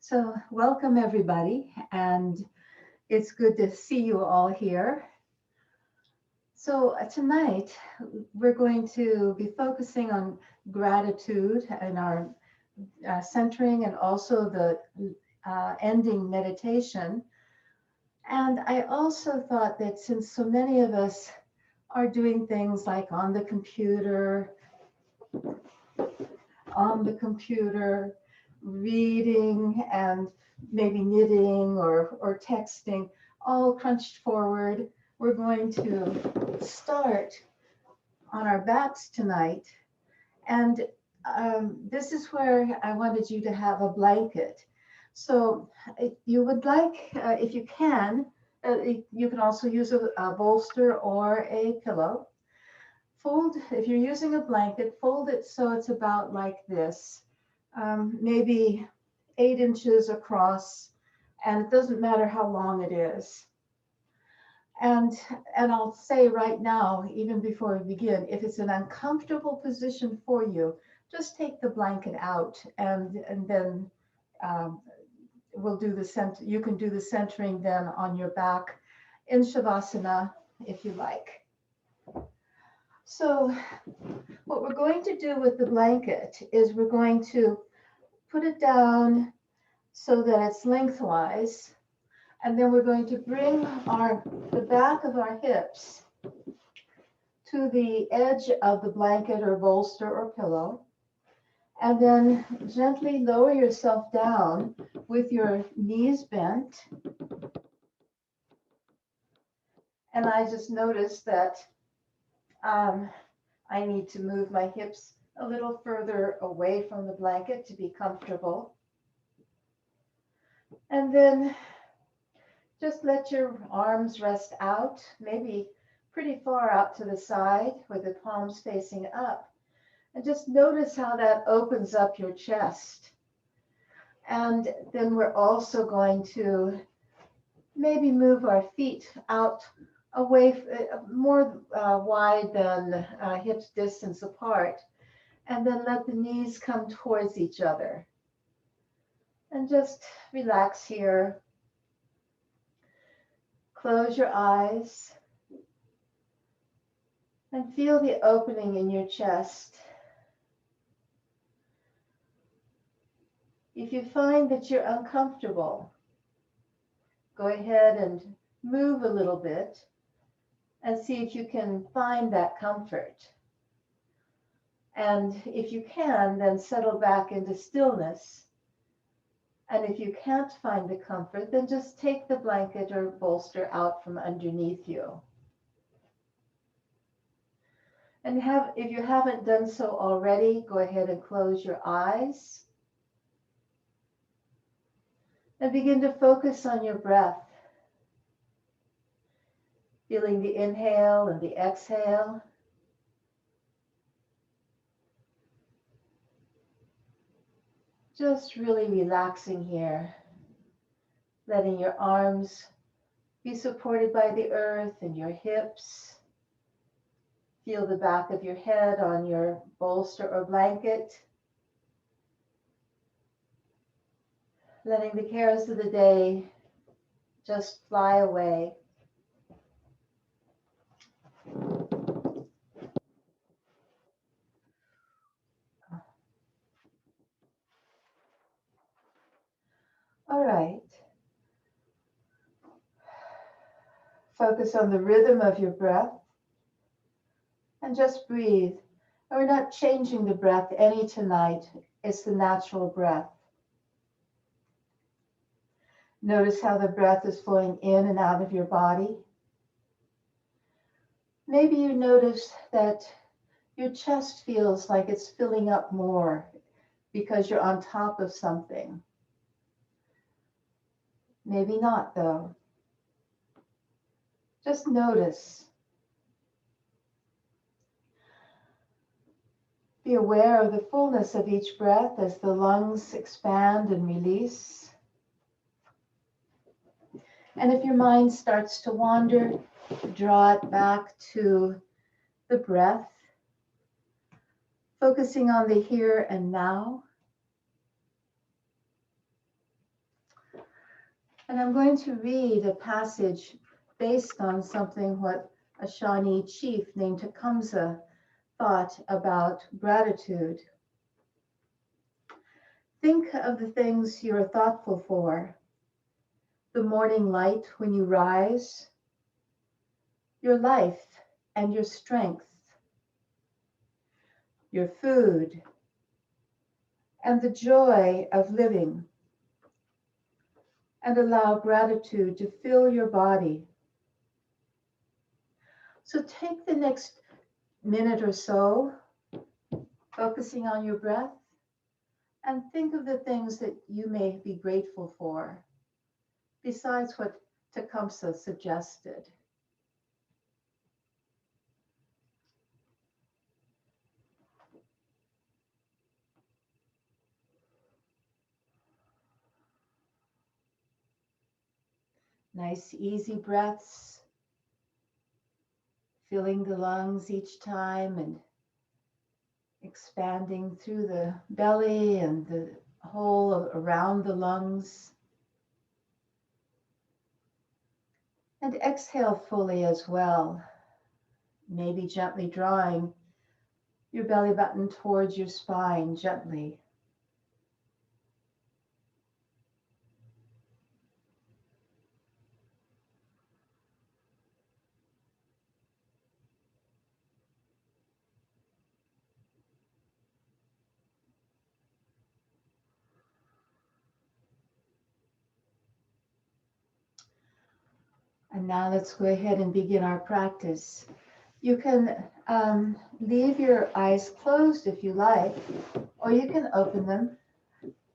So, welcome everybody, and it's good to see you all here. So, tonight we're going to be focusing on gratitude and our centering and also the ending meditation. And I also thought that since so many of us are doing things like on the computer, reading and maybe knitting or texting, all crunched forward. We're going to start on our backs tonight. And this is where I wanted you to have a blanket. So if you would like, if you can, you can also use a bolster or a pillow. Fold, if you're using a blanket, fold it so it's about like this, maybe 8 inches across, and it doesn't matter how long it is. And I'll say right now, even before we begin, if it's an uncomfortable position for you, just take the blanket out, and then we'll do the center. You can do the centering then on your back in Shavasana if you like. So what we're going to do with the blanket is we're going to put it down so that it's lengthwise. And then we're going to bring the back of our hips to the edge of the blanket or bolster or pillow. And then gently lower yourself down with your knees bent. And I just noticed that I need to move my hips a little further away from the blanket to be comfortable. And then just let your arms rest out, maybe pretty far out to the side with the palms facing up. And just notice how that opens up your chest. And then we're also going to maybe move our feet out away, more wide than hips distance apart. And then let the knees come towards each other. And just relax here. Close your eyes and feel the opening in your chest. If you find that you're uncomfortable, go ahead and move a little bit and see if you can find that comfort. And if you can, then settle back into stillness. And if you can't find the comfort, then just take the blanket or bolster out from underneath you. And if you haven't done so already, go ahead and close your eyes. And begin to focus on your breath. Feeling the inhale and the exhale. Just really relaxing here. Letting your arms be supported by the earth and your hips. Feel the back of your head on your bolster or blanket. Letting the cares of the day just fly away. All right. Focus on the rhythm of your breath and just breathe. We're not changing the breath any tonight. It's the natural breath. Notice how the breath is flowing in and out of your body. Maybe you notice that your chest feels like it's filling up more because you're on top of something. Maybe not, though. Just notice. Be aware of the fullness of each breath as the lungs expand and release. And if your mind starts to wander, draw it back to the breath, focusing on the here and now. And I'm going to read a passage based on something what a Shawnee chief named Tecumseh thought about gratitude. Think of the things you are thoughtful for: the morning light when you rise, your life and your strength, your food, and the joy of living, and allow gratitude to fill your body. So take the next minute or so, focusing on your breath, and think of the things that you may be grateful for, besides what Tecumseh suggested. Nice, easy breaths, filling the lungs each time and expanding through the belly and the hole around the lungs. And exhale fully as well, maybe gently drawing your belly button towards your spine gently. And now let's go ahead and begin our practice. You can leave your eyes closed if you like, or you can open them.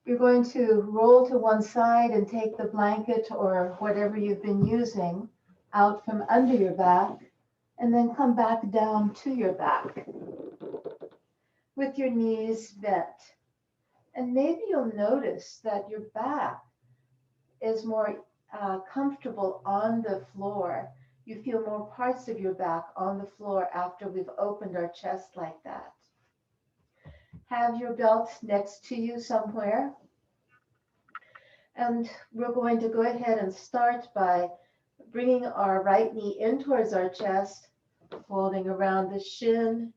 You're going to roll to one side and take the blanket or whatever you've been using out from under your back, and then come back down to your back with your knees bent. And maybe you'll notice that your back is more comfortable on the floor. You feel more parts of your back on the floor after we've opened our chest like that. Have your belt next to you somewhere. And we're going to go ahead and start by bringing our right knee in towards our chest, folding around the shin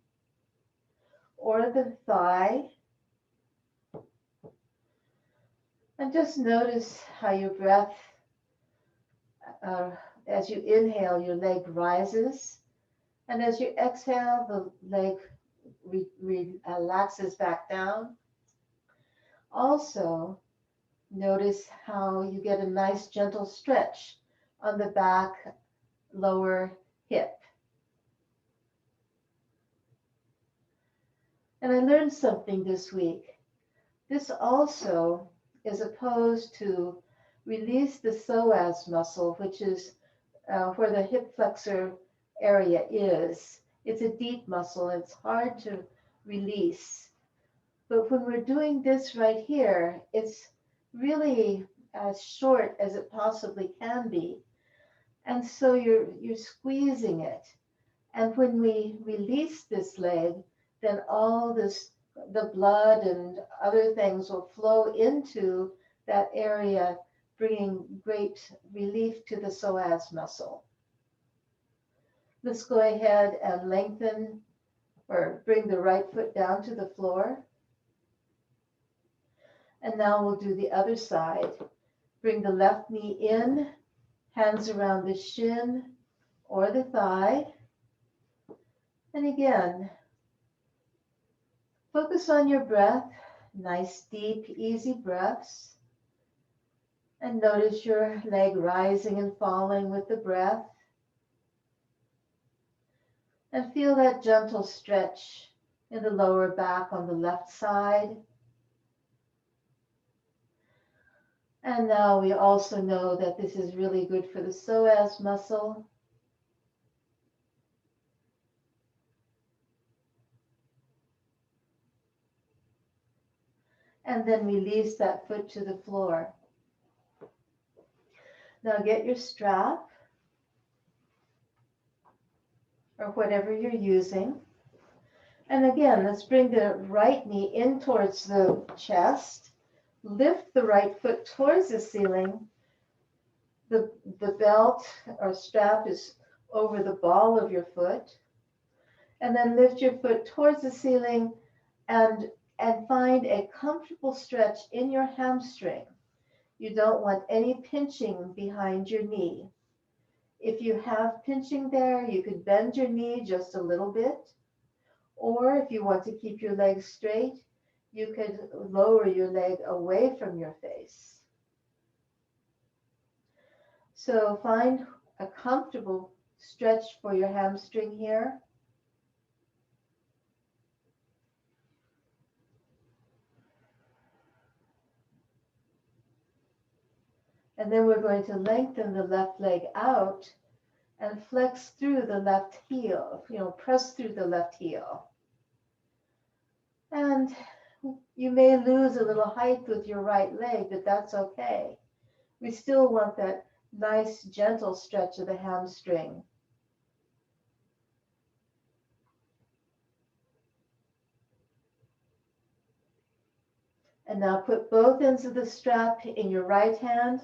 or the thigh. And just notice how your breath, as you inhale, your leg rises. And as you exhale, the leg relaxes back down. Also, notice how you get a nice gentle stretch on the back lower hip. And I learned something this week. This also is opposed to release the psoas muscle, which is where the hip flexor area is. It's a deep muscle. It's hard to release. But when we're doing this right here, it's really as short as it possibly can be. And so you're squeezing it. And when we release this leg, then all this, the blood and other things will flow into that area, bringing great relief to the psoas muscle. Let's go ahead and lengthen or bring the right foot down to the floor. And now we'll do the other side. Bring the left knee in, hands around the shin or the thigh. And again, focus on your breath, nice, deep, easy breaths. And notice your leg rising and falling with the breath. And feel that gentle stretch in the lower back on the left side. And now we also know that this is really good for the psoas muscle. And then release that foot to the floor. Now get your strap or whatever you're using. And again, let's bring the right knee in towards the chest. Lift the right foot towards the ceiling The belt or strap is over the ball of your foot. And then lift your foot towards the ceiling and find a comfortable stretch in your hamstring. You don't want any pinching behind your knee. If you have pinching there, you could bend your knee just a little bit. Or if you want to keep your legs straight, you could lower your leg away from your face. So find a comfortable stretch for your hamstring here. And then we're going to lengthen the left leg out and flex through the left heel, press through the left heel. And you may lose a little height with your right leg, but that's okay. We still want that nice, gentle stretch of the hamstring. And now put both ends of the strap in your right hand,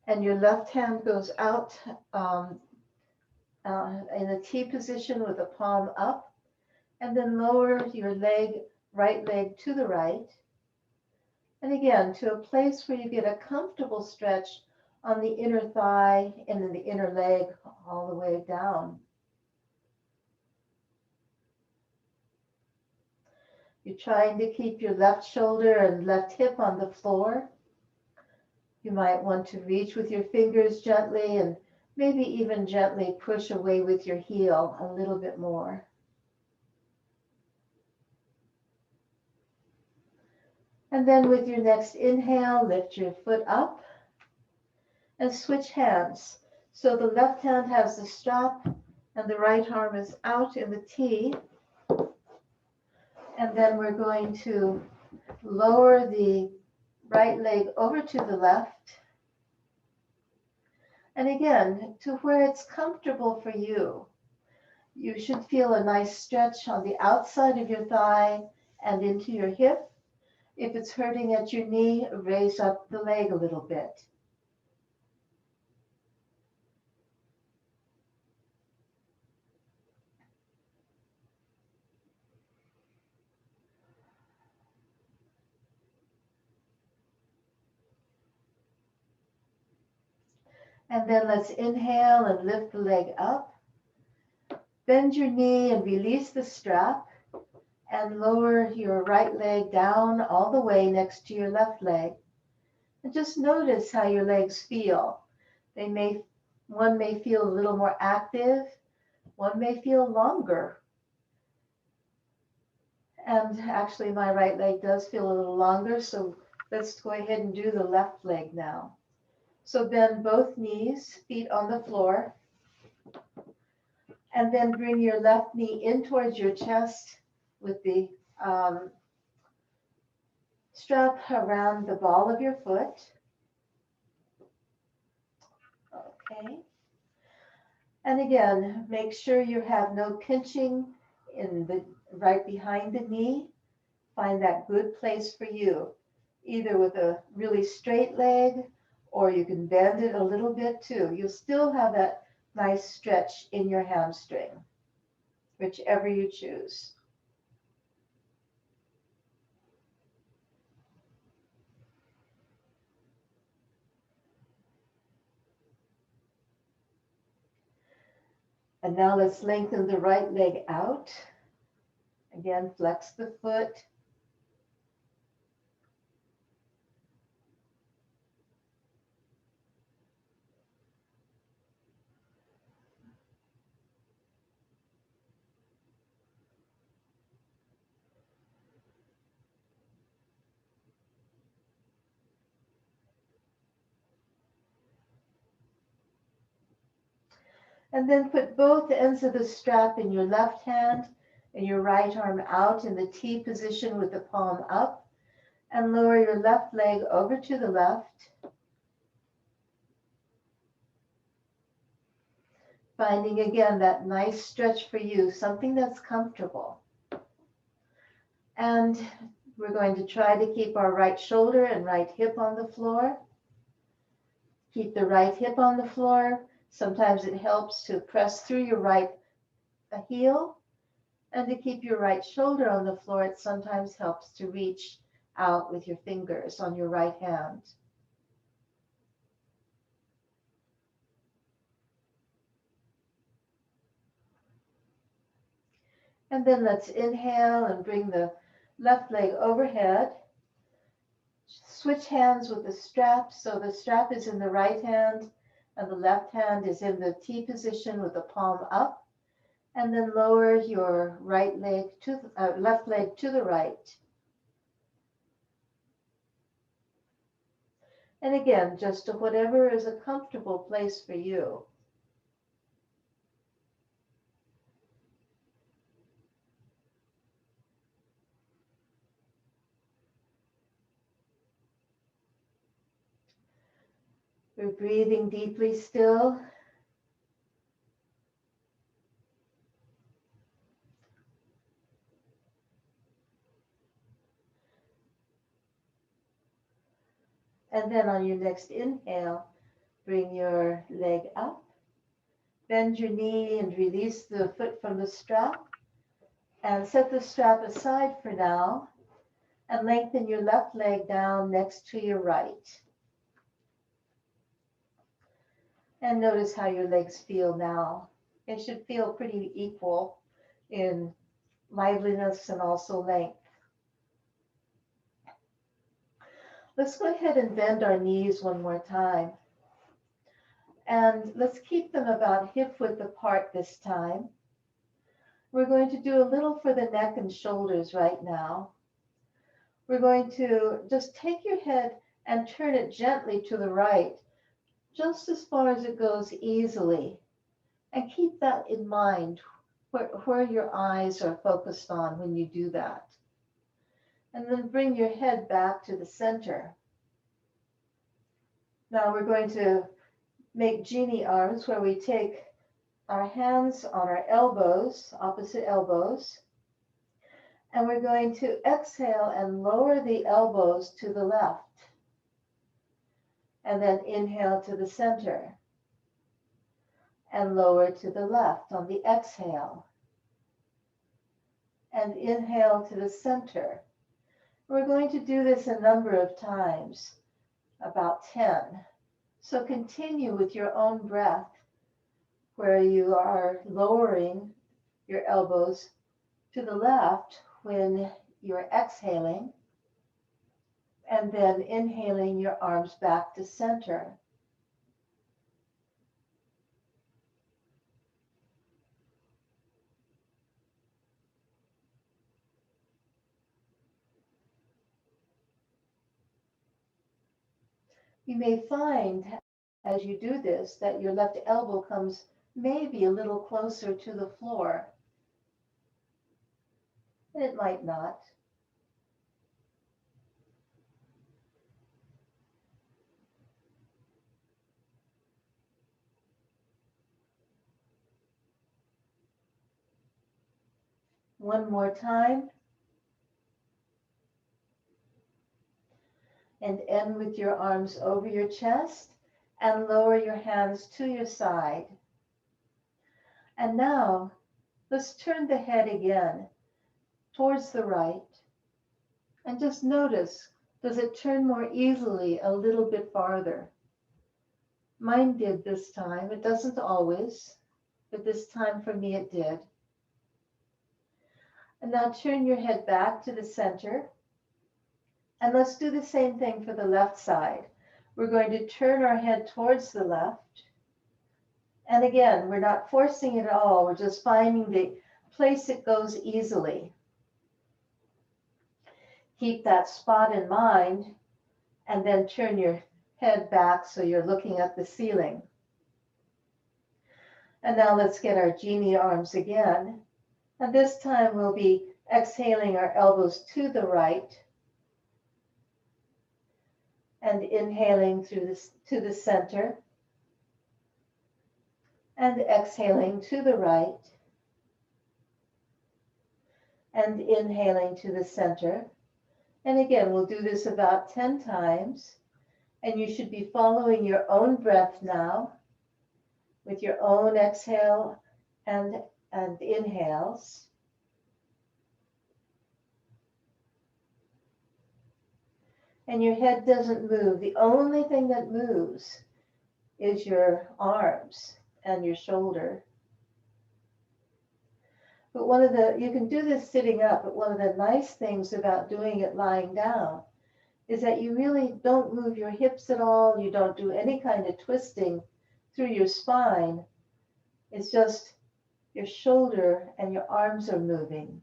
and your left hand goes out in a T position with the palm up, and then lower your right leg to the right. And again, to a place where you get a comfortable stretch on the inner thigh and then the inner leg all the way down. You're trying to keep your left shoulder and left hip on the floor. You might want to reach with your fingers gently and maybe even gently push away with your heel a little bit more. And then with your next inhale, lift your foot up and switch hands. So the left hand has the strap and the right arm is out in the T. And then we're going to lower the right leg over to the left. And again, to where it's comfortable for you. You should feel a nice stretch on the outside of your thigh and into your hip. If it's hurting at your knee, raise up the leg a little bit. And then let's inhale and lift the leg up. Bend your knee and release the strap and lower your right leg down all the way next to your left leg. And just notice how your legs feel. One may feel a little more active, one may feel longer. And actually my right leg does feel a little longer, so let's go ahead and do the left leg now. So bend both knees, feet on the floor, and then bring your left knee in towards your chest with the strap around the ball of your foot. Okay. And again, make sure you have no pinching right behind the knee. Find that good place for you, either with a really straight leg, or you can bend it a little bit too. You'll still have that nice stretch in your hamstring, whichever you choose. And now let's lengthen the right leg out. Again, flex the foot. And then put both ends of the strap in your left hand and your right arm out in the T position with the palm up, and lower your left leg over to the left. Finding again that nice stretch for you, something that's comfortable. And we're going to try to keep our right shoulder and right hip on the floor. Keep the right hip on the floor. Sometimes it helps to press through your right heel, and to keep your right shoulder on the floor. It sometimes helps to reach out with your fingers on your right hand. And then let's inhale and bring the left leg overhead. Switch hands with the strap. So the strap is in the right hand and the left hand is in the T position with the palm up. And then lower your right leg to left leg to the right. And again, just to whatever is a comfortable place for you. We're breathing deeply still. And then on your next inhale, bring your leg up. Bend your knee and release the foot from the strap. And set the strap aside for now. And lengthen your left leg down next to your right. And notice how your legs feel now. They should feel pretty equal in liveliness and also length. Let's go ahead and bend our knees one more time. And let's keep them about hip width apart this time. We're going to do a little for the neck and shoulders right now. We're going to just take your head and turn it gently to the right, just as far as it goes easily. And keep that in mind, where your eyes are focused on when you do that. And then bring your head back to the center. Now we're going to make genie arms where we take our hands on our elbows, opposite elbows, and we're going to exhale and lower the elbows to the left, and then inhale to the center, and lower to the left on the exhale, and inhale to the center. We're going to do this a number of times, about 10. So continue with your own breath, where you are lowering your elbows to the left when you're exhaling, and then inhaling your arms back to center. You may find as you do this that your left elbow comes maybe a little closer to the floor. And it might not. One more time. And end with your arms over your chest and lower your hands to your side. And now let's turn the head again towards the right. And just notice, does it turn more easily a little bit farther? Mine did this time. It doesn't always, but this time for me it did. And now turn your head back to the center. And let's do the same thing for the left side. We're going to turn our head towards the left. And again, we're not forcing it at all. We're just finding the place it goes easily. Keep that spot in mind, and then turn your head back so you're looking at the ceiling. And now let's get our genie arms again. And this time we'll be exhaling our elbows to the right and inhaling through this to the center and exhaling to the right and inhaling to the center. And again, we'll do this about 10 times. And you should be following your own breath now with your own exhale and inhales. And your head doesn't move. The only thing that moves is your arms and your shoulder. But you can do this sitting up, but one of the nice things about doing it lying down is that you really don't move your hips at all. You don't do any kind of twisting through your spine. It's just your shoulder and your arms are moving.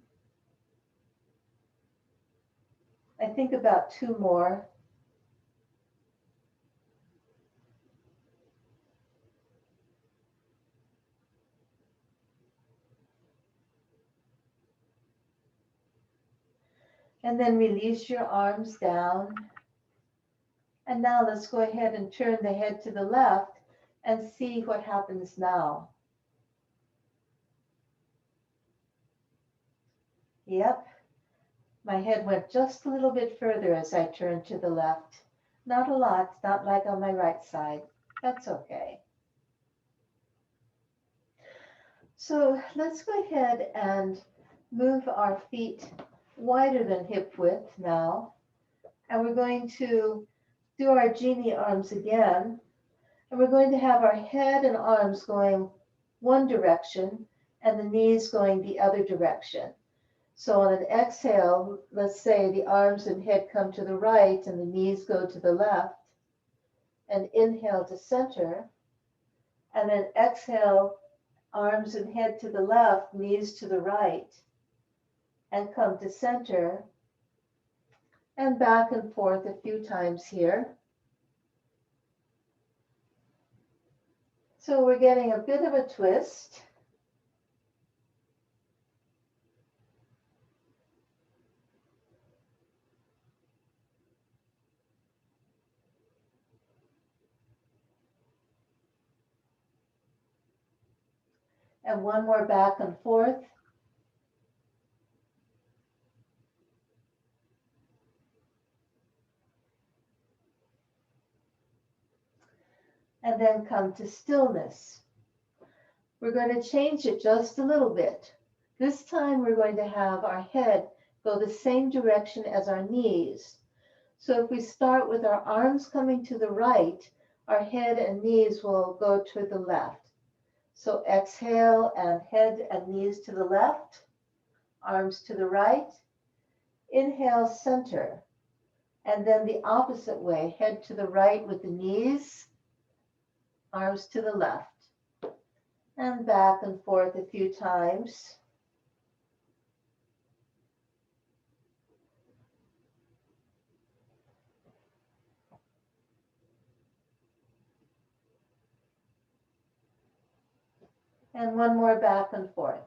I think about 2 more. And then release your arms down. And now let's go ahead and turn the head to the left and see what happens now. Yep, my head went just a little bit further as I turned to the left. Not a lot, not like on my right side. That's okay. So let's go ahead and move our feet wider than hip width now. And we're going to do our genie arms again. And we're going to have our head and arms going one direction and the knees going the other direction. So on an exhale, let's say the arms and head come to the right and the knees go to the left. And inhale to center. And then exhale, arms and head to the left, knees to the right. And come to center. And back and forth a few times here. So we're getting a bit of a twist. And one more back and forth. And then come to stillness. We're going to change it just a little bit. This time we're going to have our head go the same direction as our knees. So if we start with our arms coming to the right, our head and knees will go to the left. So exhale and head and knees to the left, arms to the right. Inhale, center. And then the opposite way, head to the right with the knees, arms to the left. And back and forth a few times. And one more back and forth.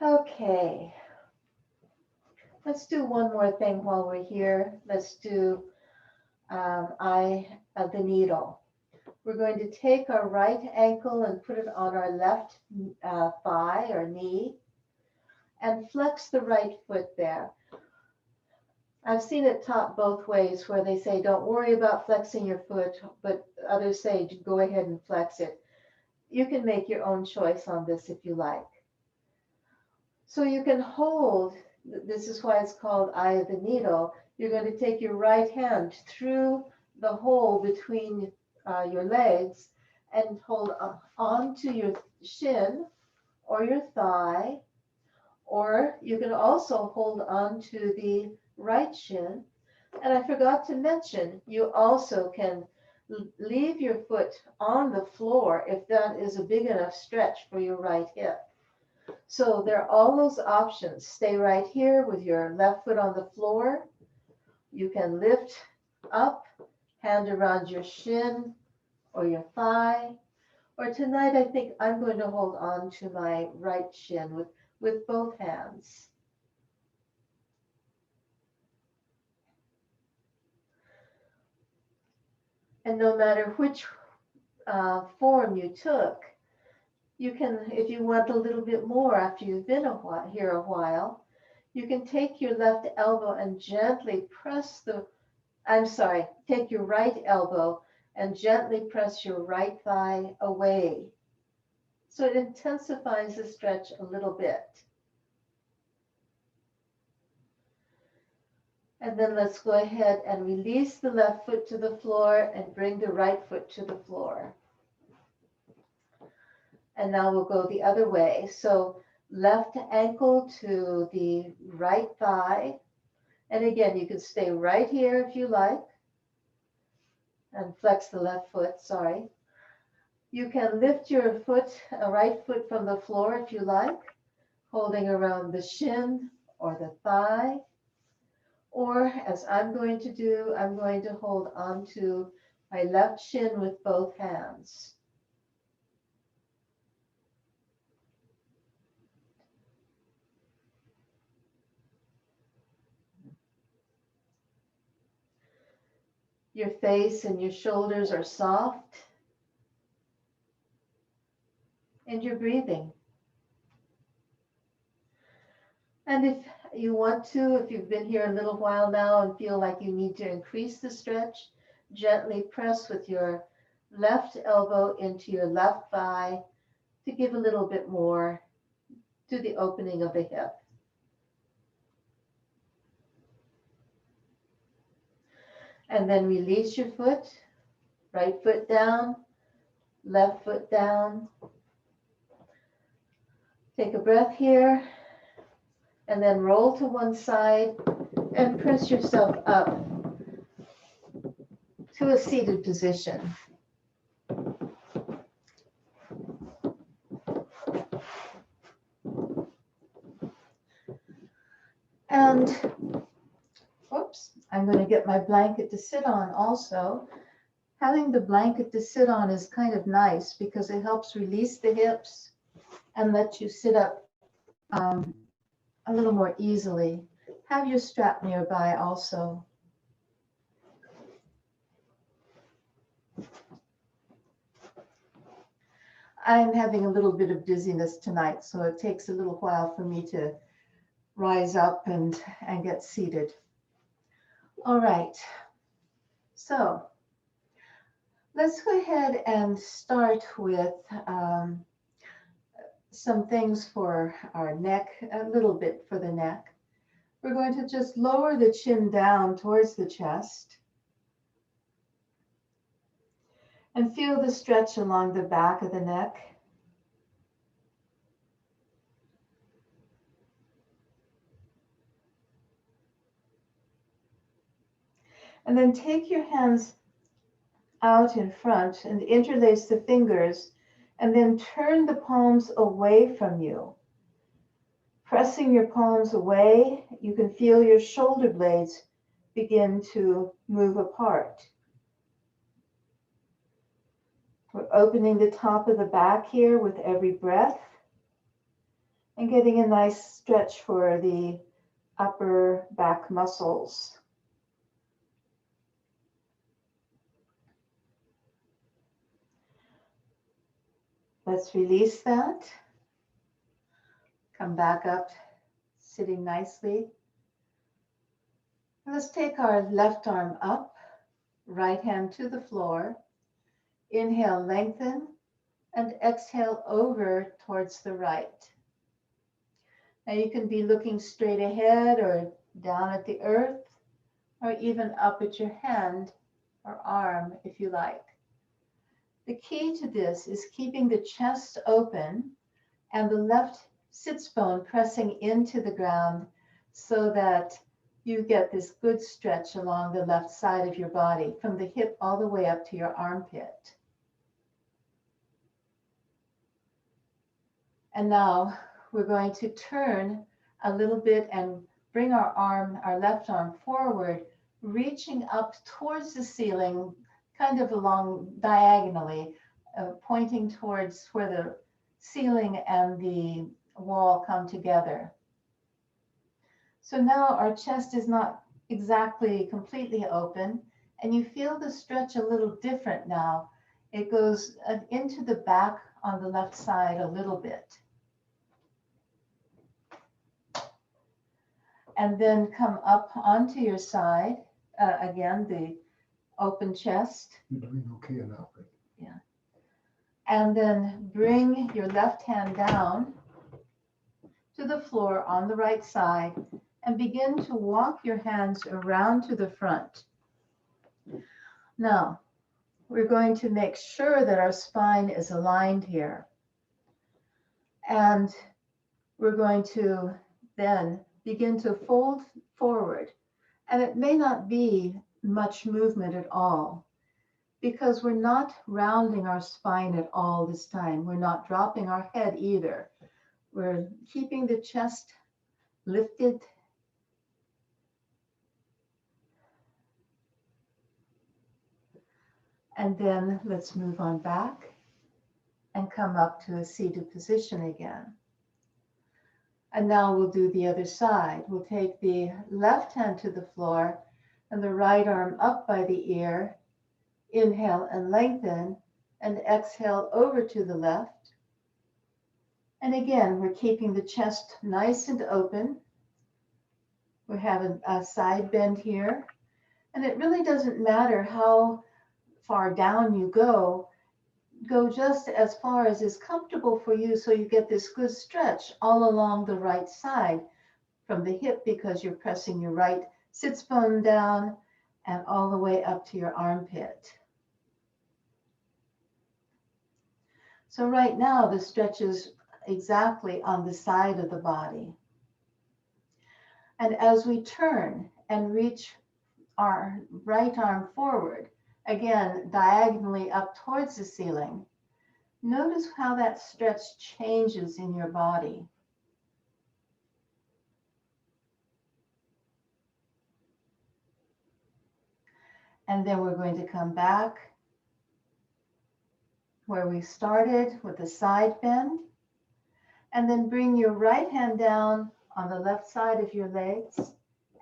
Okay. Let's do one more thing while we're here. Let's do eye of the needle. We're going to take our right ankle and put it on our left thigh or knee and flex the right foot there. I've seen it taught both ways where they say don't worry about flexing your foot, but others say go ahead and flex it. You can make your own choice on this if you like. So you can hold, this is why it's called eye of the needle. You're going to take your right hand through the hole between your legs and hold on to your shin or your thigh, or you can also hold on to the right shin. And I forgot to mention, you also can leave your foot on the floor if that is a big enough stretch for your right hip. So there are all those options. Stay right here with your left foot on the floor. You can lift up, hand around your shin or your thigh. Or tonight, I think I'm going to hold on to my right shin with both hands. And no matter which form you took. You can, if you want a little bit more after you've been here a while, you can take your left elbow and gently press take your right elbow and gently press your right thigh away. So it intensifies the stretch a little bit. And then let's go ahead and release the left foot to the floor and bring the right foot to the floor. And now we'll go the other way. So left ankle to the right thigh. And again, you can stay right here if you like. And flex the left foot, sorry. You can lift your foot, right foot from the floor if you like, holding around the shin or the thigh. Or as I'm going to do, I'm going to hold onto my left shin with both hands. Your face and your shoulders are soft. And you're breathing. And if you want to, if you've been here a little while now and feel like you need to increase the stretch, gently press with your left elbow into your left thigh to give a little bit more to the opening of the hip. And then release your foot, right foot down, left foot down. Take a breath here, and then roll to one side and press yourself up to a seated position. And, whoops, I'm going to get my blanket to sit on also. Having the blanket to sit on is kind of nice because it helps release the hips and let you sit up a little more easily. Have your strap nearby also. I'm having a little bit of dizziness tonight, so it takes a little while for me to rise up and get seated. All right, so let's go ahead and start with some things for our neck, a little bit for the neck. We're going to just lower the chin down towards the chest and feel the stretch along the back of the neck. And then take your hands out in front and interlace the fingers, and then turn the palms away from you. Pressing your palms away, you can feel your shoulder blades begin to move apart. We're opening the top of the back here with every breath and getting a nice stretch for the upper back muscles. Let's release that. Come back up, sitting nicely. Let's take our left arm up, right hand to the floor. Inhale, lengthen, and exhale over towards the right. Now you can be looking straight ahead or down at the earth, or even up at your hand or arm if you like. The key to this is keeping the chest open and the left sits bone pressing into the ground so that you get this good stretch along the left side of your body from the hip all the way up to your armpit. And now we're going to turn a little bit and bring our left arm forward, reaching up towards the ceiling, kind of along diagonally, pointing towards where the ceiling and the wall come together. So now our chest is not exactly completely open, and you feel the stretch a little different now. It goes into the back on the left side a little bit. And then come up onto your side. Again, the open chest. You're doing okay enough. Yeah. And then bring your left hand down to the floor on the right side and begin to walk your hands around to the front. Now, we're going to make sure that our spine is aligned here. And we're going to then begin to fold forward. And it may not be much movement at all, because we're not rounding our spine at all this time. We're not dropping our head either. We're keeping the chest lifted. And then let's move on back and come up to a seated position again. And now we'll do the other side. We'll take the left hand to the floor and the right arm up by the ear. Inhale and lengthen, and exhale over to the left. And again, we're keeping the chest nice and open. We have a side bend here. And it really doesn't matter how far down you go just as far as is comfortable for you, so you get this good stretch all along the right side from the hip, because you're pressing your right sits bone down and all the way up to your armpit. So right now the stretch is exactly on the side of the body. And as we turn and reach our right arm forward, again, diagonally up towards the ceiling, notice how that stretch changes in your body. And then we're going to come back where we started with the side bend. And then bring your right hand down on the left side of your legs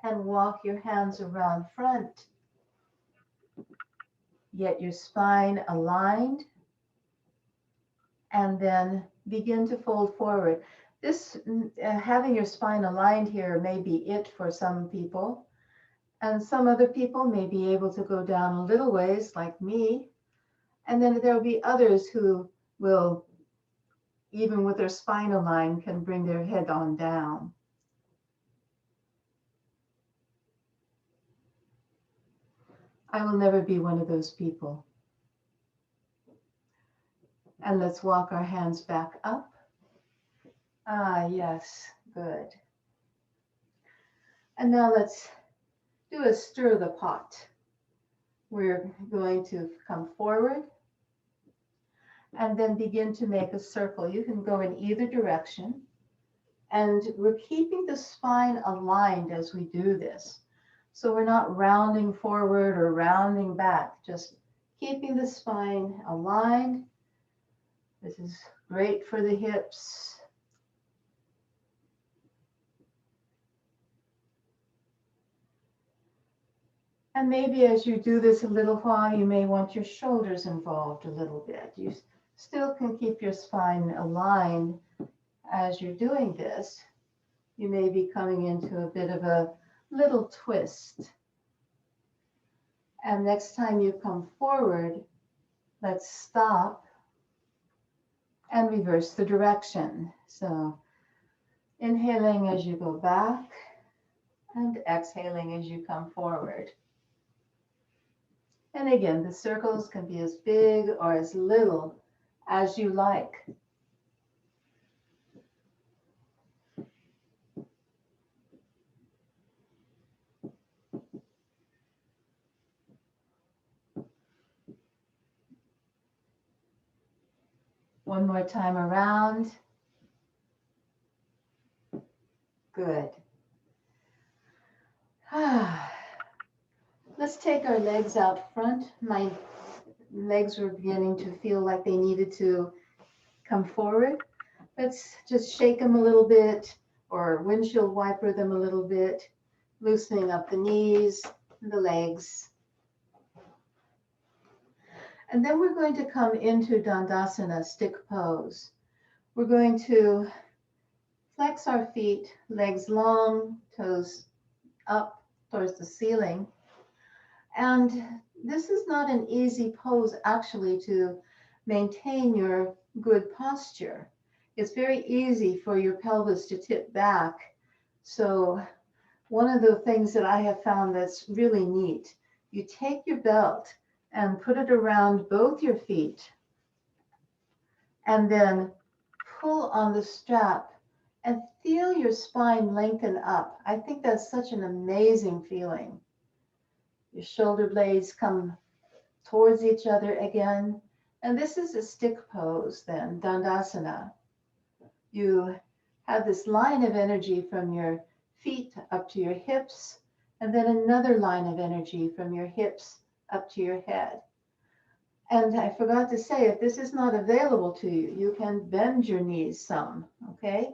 and walk your hands around front. Get your spine aligned, and then begin to fold forward. This having your spine aligned here may be it for some people, and some other people may be able to go down a little ways, like me, and then there will be others who will, even with their spine aligned, can bring their head on down. I will never be one of those people. And let's walk our hands back up. Ah, yes, good. And now let's do a stir the pot. We're going to come forward and then begin to make a circle. You can go in either direction. And we're keeping the spine aligned as we do this. So we're not rounding forward or rounding back, just keeping the spine aligned. This is great for the hips. And maybe as you do this a little while, you may want your shoulders involved a little bit. You still can keep your spine aligned as you're doing this. You may be coming into a bit of a little twist. And next time you come forward, let's stop and reverse the direction. So inhaling as you go back and exhaling as you come forward. And again, the circles can be as big or as little as you like. One more time around. Good. Let's take our legs out front. My legs were beginning to feel like they needed to come forward. Let's just shake them a little bit, or windshield wiper them a little bit, loosening up the knees and the legs. And then we're going to come into Dandasana, stick pose. We're going to flex our feet, legs long, toes up towards the ceiling. And this is not an easy pose actually to maintain your good posture. It's very easy for your pelvis to tip back. So one of the things that I have found that's really neat, you take your belt and put it around both your feet and then pull on the strap and feel your spine lengthen up. I think that's such an amazing feeling. Your shoulder blades come towards each other again. And this is a stick pose then, Dandasana. You have this line of energy from your feet up to your hips, and then another line of energy from your hips up to your head. And I forgot to say, if this is not available to you, you can bend your knees some, okay?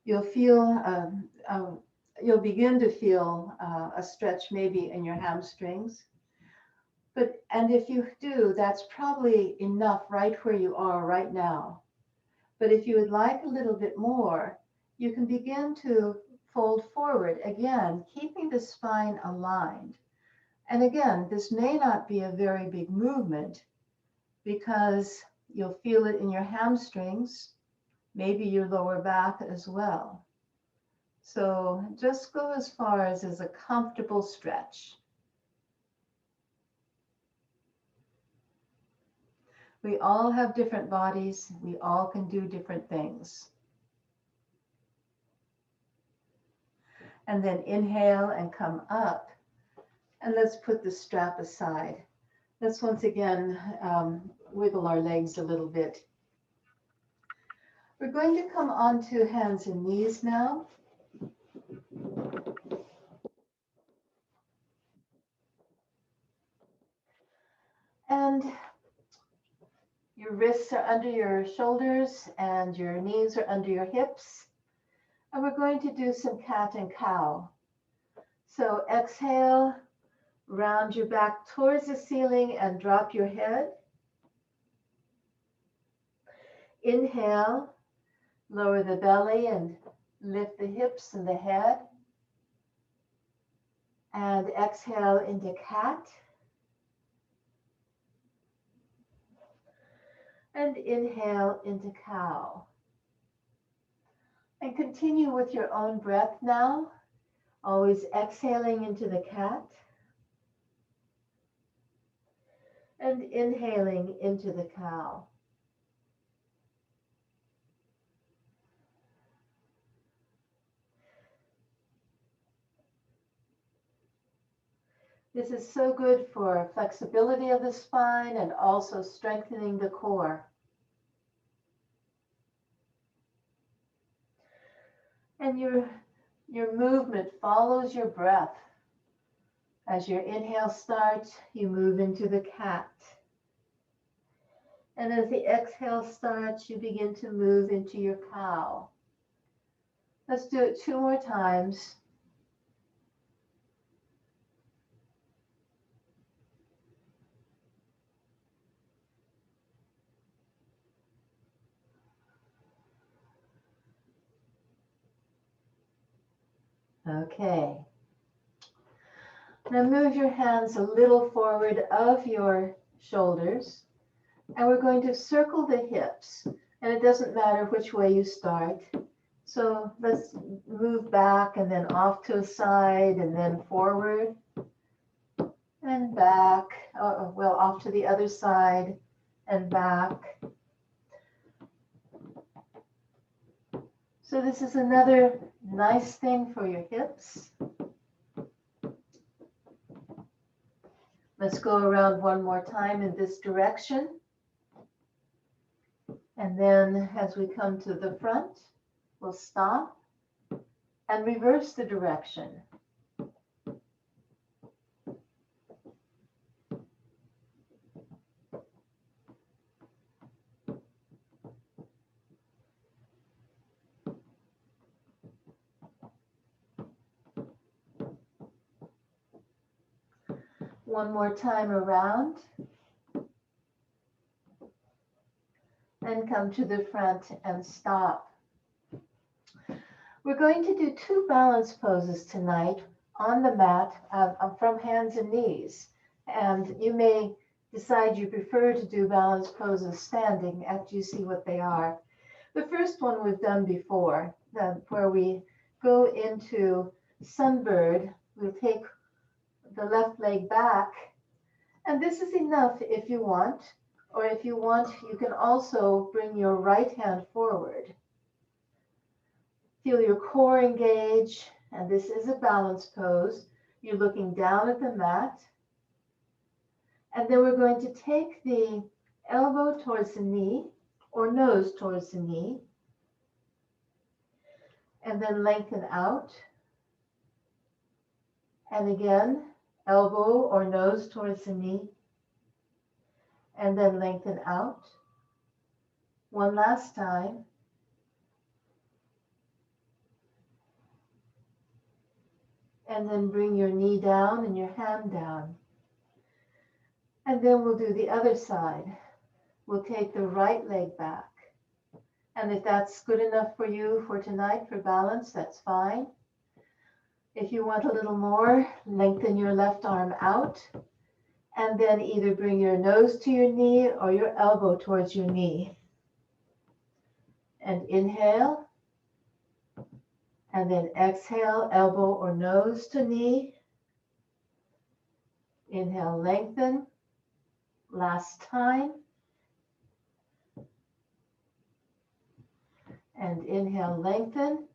You'll feel, you'll begin to feel a stretch maybe in your hamstrings. And if you do, that's probably enough right where you are right now. But if you would like a little bit more, you can begin to fold forward again, keeping the spine aligned. And again, this may not be a very big movement because you'll feel it in your hamstrings, maybe your lower back as well. So just go as far as is a comfortable stretch. We all have different bodies. We all can do different things. And then inhale and come up. And let's put the strap aside. Let's once again wiggle our legs a little bit. We're going to come onto hands and knees now. And your wrists are under your shoulders and your knees are under your hips. And we're going to do some cat and cow. So exhale, round your back towards the ceiling and drop your head. Inhale, lower the belly and lift the hips and the head. And exhale into cat. And inhale into cow. And continue with your own breath now, always exhaling into the cat and inhaling into the cow. This is so good for flexibility of the spine and also strengthening the core. And your movement follows your breath. As your inhale starts, you move into the cat. And as the exhale starts, you begin to move into your cow. Let's do it 2 more times. Okay. Now move your hands a little forward of your shoulders, and we're going to circle the hips. And it doesn't matter which way you start. So let's move back and then off to a side and then forward and back, well, off to the other side and back. So this is another nice thing for your hips. Let's go around one more time in this direction. And then as we come to the front, we'll stop and reverse the direction. One more time around. And come to the front and stop. We're going to do 2 balance poses tonight on the mat from hands and knees. And you may decide you prefer to do balance poses standing after you see what they are. The first one we've done before, where we go into sunbird. We'll take the left leg back, and this is enough if you want, or if you want, you can also bring your right hand forward. Feel your core engage, and this is a balance pose. You're looking down at the mat, and then we're going to take the elbow towards the knee, or nose towards the knee, and then lengthen out. And again, elbow or nose towards the knee, and then lengthen out. One last time. And then bring your knee down and your hand down. And then we'll do the other side. We'll take the right leg back. And if that's good enough for you for tonight for balance, that's fine. If you want a little more, lengthen your left arm out. And then either bring your nose to your knee or your elbow towards your knee. And inhale. And then exhale, elbow or nose to knee. Inhale, lengthen. Last time. And inhale, lengthen.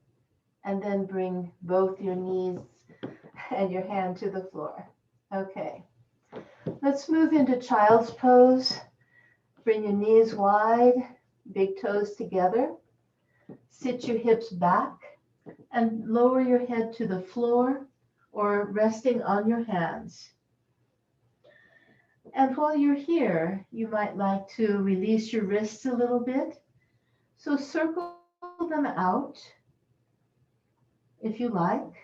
And then bring both your knees and your hand to the floor. Okay. Let's move into child's pose. Bring your knees wide, big toes together. Sit your hips back and lower your head to the floor or resting on your hands. And while you're here, you might like to release your wrists a little bit. So circle them out if you like.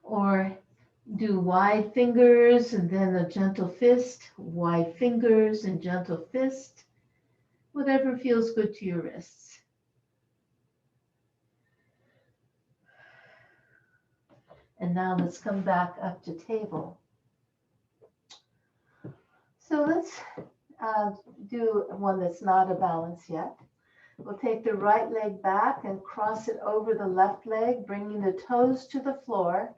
Or do wide fingers and then a gentle fist, wide fingers and gentle fist, whatever feels good to your wrists. And now let's come back up to table. So let's do one that's not a balance yet. We'll take the right leg back and cross it over the left leg, bringing the toes to the floor,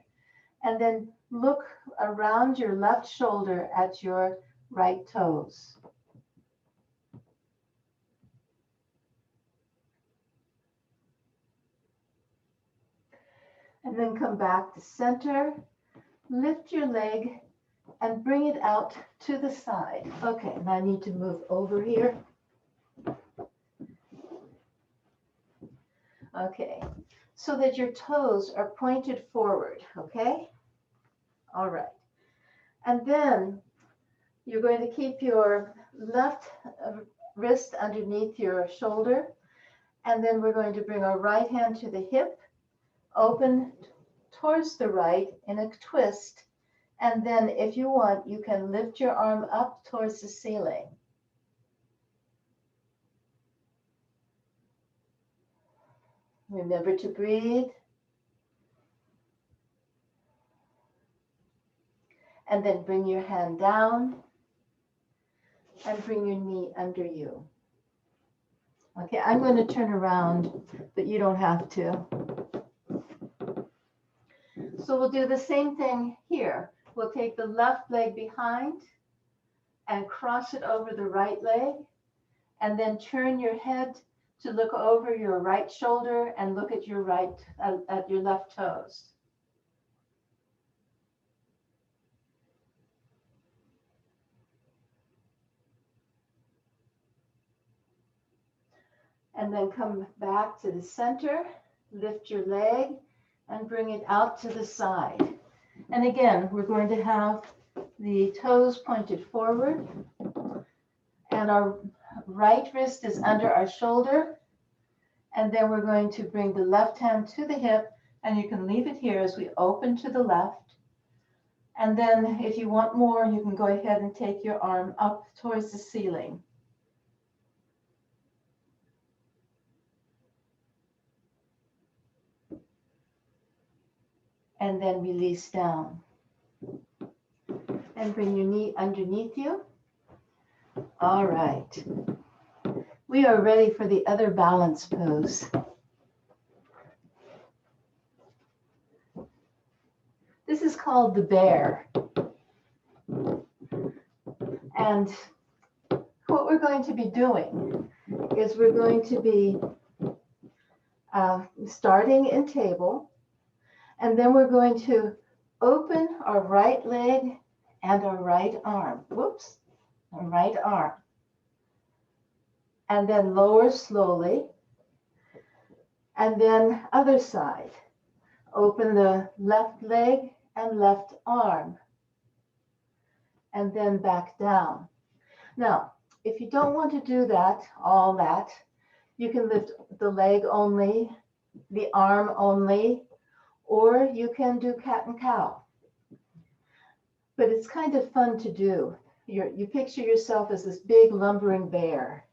and then look around your left shoulder at your right toes. And then come back to center, lift your leg and bring it out to the side. Okay, now I need to move over here. Okay, so that your toes are pointed forward, okay? All right. And then you're going to keep your left wrist underneath your shoulder. And then we're going to bring our right hand to the hip, open towards the right in a twist. And then if you want, you can lift your arm up towards the ceiling. Remember to breathe. And then bring your hand down and bring your knee under you. Okay, I'm going to turn around, but you don't have to. So we'll do the same thing here. We'll take the left leg behind and cross it over the right leg, and then turn your head to look over your right shoulder and look at your at your left toes. And then come back to the center, lift your leg and bring it out to the side. And again, we're going to have the toes pointed forward and our right wrist is under our shoulder. And then we're going to bring the left hand to the hip And you can leave it here as we open to the left. And then if you want more, you can go ahead and take your arm up towards the ceiling. And then release down. And bring your knee underneath you. All right. We are ready for the other balance pose. This is called the bear. And what we're going to be doing is we're going to be starting in table, and then we're going to open our right leg and our right arm. Whoops, our right arm. And then lower slowly. And then other side. Open the left leg and left arm. And then back down. Now, if you don't want to do that, all that, you can lift the leg only, the arm only, or you can do cat and cow. But it's kind of fun to do. You picture yourself as this big lumbering bear.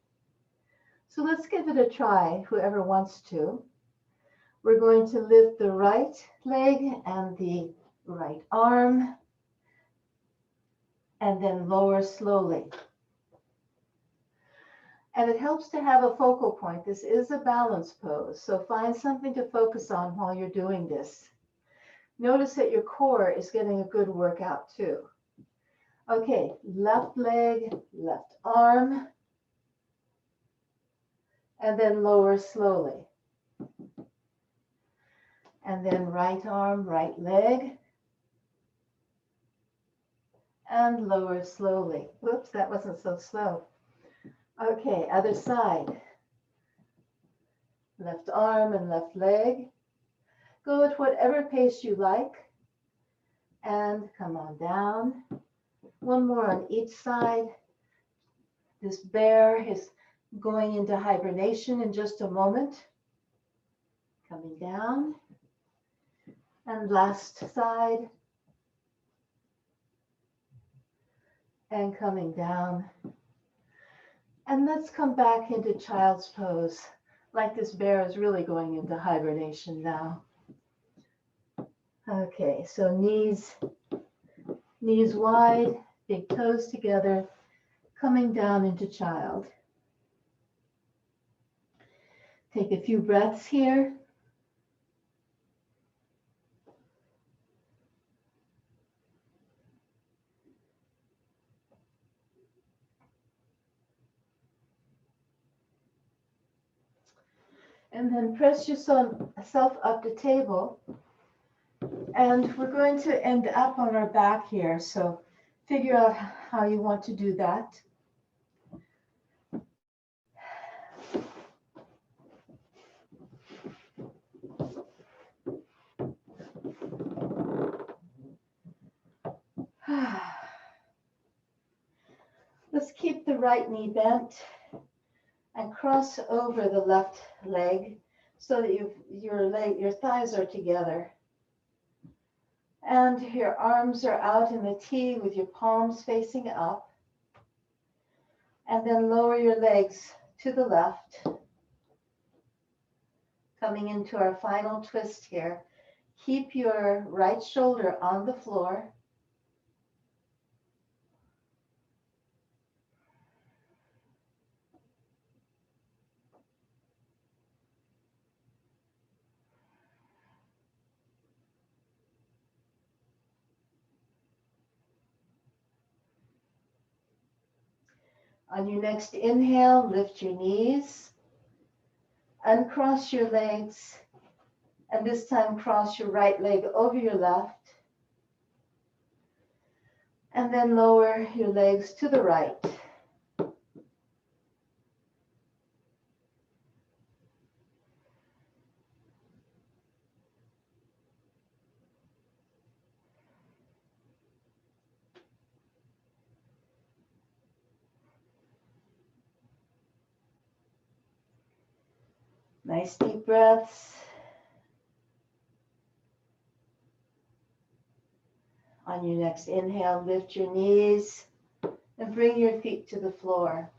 So let's give it a try, whoever wants to. We're going to lift the right leg and the right arm, and then lower slowly. And it helps to have a focal point. This is a balance pose, so find something to focus on while you're doing this. Notice that your core is getting a good workout too. Okay, left leg, left arm, and then lower slowly. And then right arm, right leg, and lower slowly. Whoops, that wasn't so slow. Okay, other side. Left arm and left leg. Go at whatever pace you like. And come on down. One more on each side. This bear is going into hibernation in just a moment. Coming down. And last side. And coming down. And let's come back into child's pose, like this bear is really going into hibernation now. Okay, so knees wide, big toes together, coming down into child. Take a few breaths here. And then press yourself up to table. And we're going to end up on our back here. So figure out how you want to do that. Let's keep the right knee bent and cross over the left leg so that your thighs are together. And your arms are out in the T with your palms facing up. And then lower your legs to the left. Coming into our final twist here. Keep your right shoulder on the floor. On your next inhale, lift your knees, uncross your legs, and this time cross your right leg over your left, and then lower your legs to the right. Nice deep breaths. On your next inhale, lift your knees and bring your feet to the floor.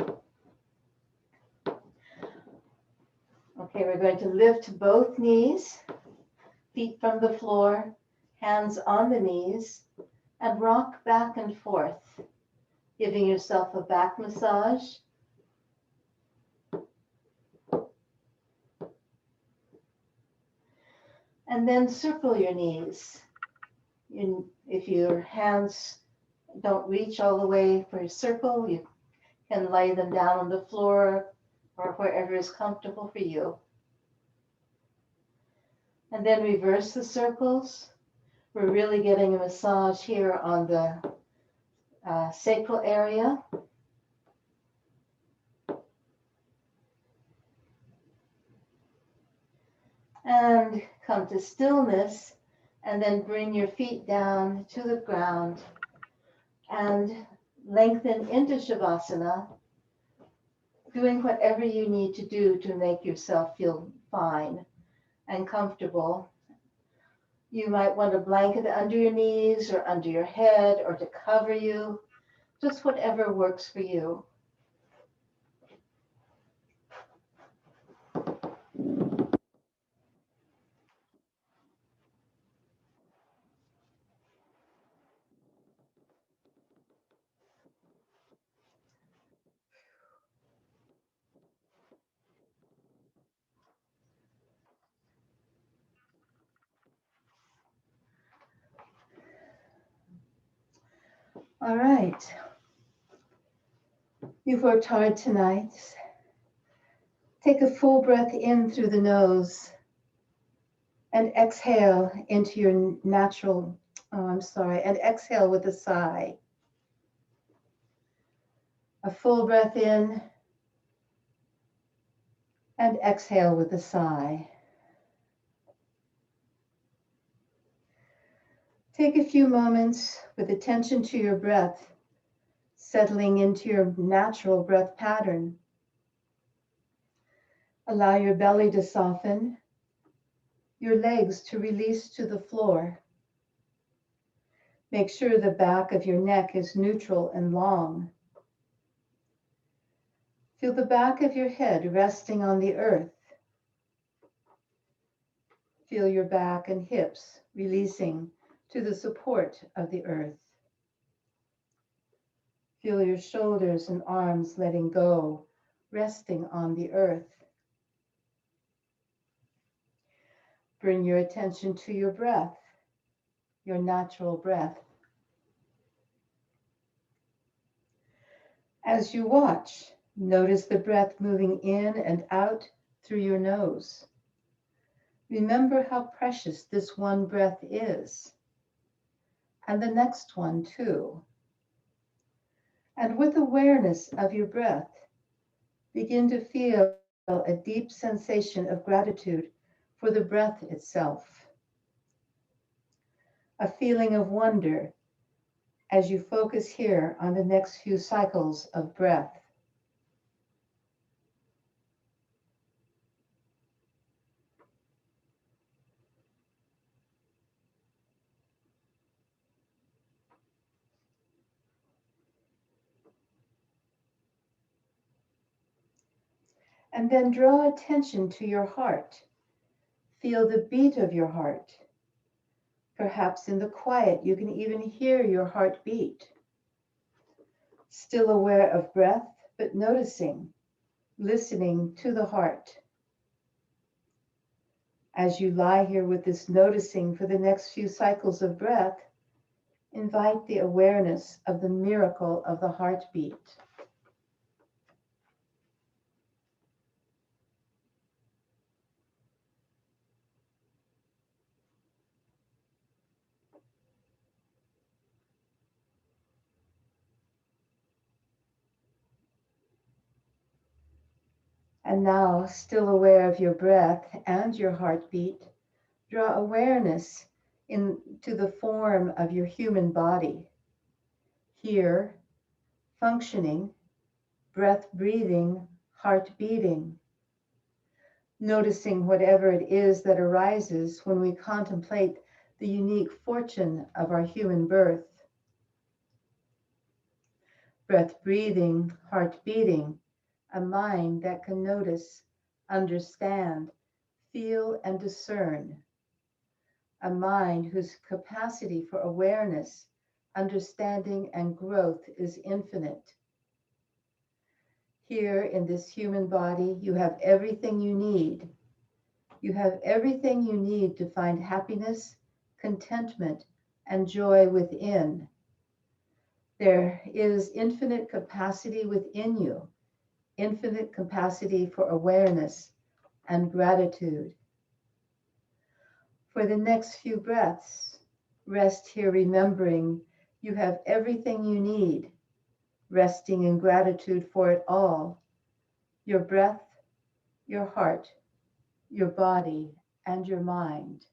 Okay, we're going to lift both knees, feet from the floor, hands on the knees, and rock back and forth, giving yourself a back massage. And then circle your knees. If your hands don't reach all the way for a circle, you can lay them down on the floor or wherever is comfortable for you. And then reverse the circles. We're really getting a massage here on the sacral area. And come to stillness, and then bring your feet down to the ground and lengthen into Shavasana, doing whatever you need to do to make yourself feel fine and comfortable. You might want a blanket under your knees or under your head or to cover you, just whatever works for you. All right. You've worked hard tonight. Take a full breath in through the nose and exhale into your natural, and exhale with a sigh. A full breath in and exhale with a sigh. Take a few moments with attention to your breath, settling into your natural breath pattern. Allow your belly to soften, your legs to release to the floor. Make sure the back of your neck is neutral and long. Feel the back of your head resting on the earth. Feel your back and hips releasing to the support of the earth. Feel your shoulders and arms letting go, resting on the earth. Bring your attention to your breath, your natural breath. As you watch, notice the breath moving in and out through your nose. Remember how precious this one breath is, and the next one too. And with awareness of your breath, begin to feel a deep sensation of gratitude for the breath itself. A feeling of wonder as you focus here on the next few cycles of breath. And then draw attention to your heart. Feel the beat of your heart. Perhaps in the quiet, you can even hear your heart beat. Still aware of breath, but noticing, listening to the heart. As you lie here with this noticing for the next few cycles of breath, invite the awareness of the miracle of the heartbeat. And now, still aware of your breath and your heartbeat, draw awareness into the form of your human body. Here, functioning, breath breathing, heart beating. Noticing whatever it is that arises when we contemplate the unique fortune of our human birth. Breath breathing, heart beating, a mind that can notice, understand, feel, and discern. A mind whose capacity for awareness, understanding, and growth is infinite. Here in this human body, you have everything you need. You have everything you need to find happiness, contentment, and joy within. There is infinite capacity within you, infinite capacity for awareness and gratitude. For the next few breaths, rest here remembering you have everything you need, resting in gratitude for it all, your breath, your heart, your body, and your mind.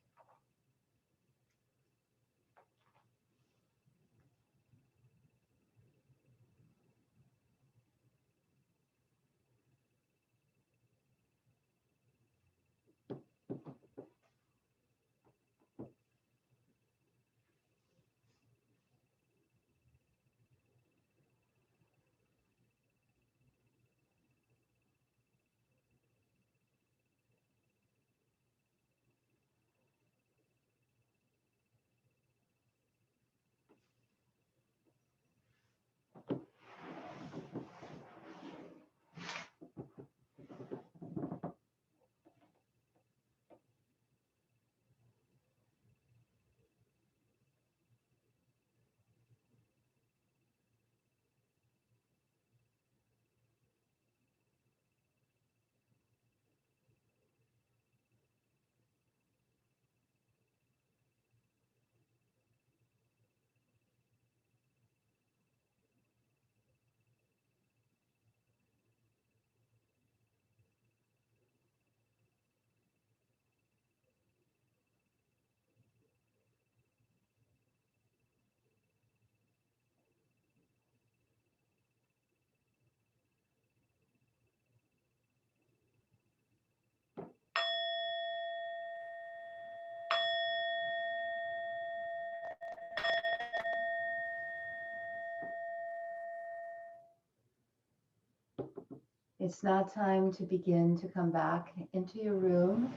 It's now time to begin to come back into your room.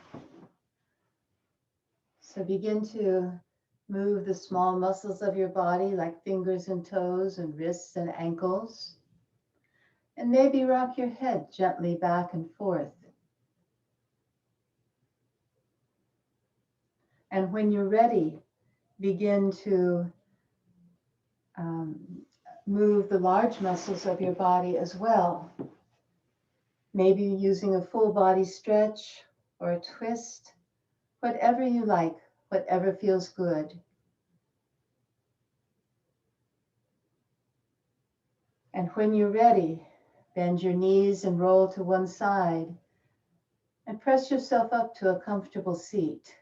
So begin to move the small muscles of your body like fingers and toes and wrists and ankles. And maybe rock your head gently back and forth. And when you're ready, begin to move the large muscles of your body as well. Maybe using a full body stretch or a twist, whatever you like, whatever feels good. And when you're ready, bend your knees and roll to one side and press yourself up to a comfortable seat.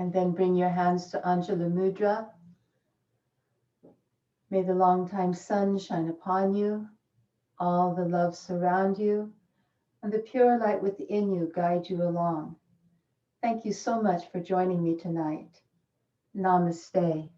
And then bring your hands to Anjali Mudra. May the long-time sun shine upon you, all the love surround you, and the pure light within you guide you along. Thank you so much for joining me tonight. Namaste.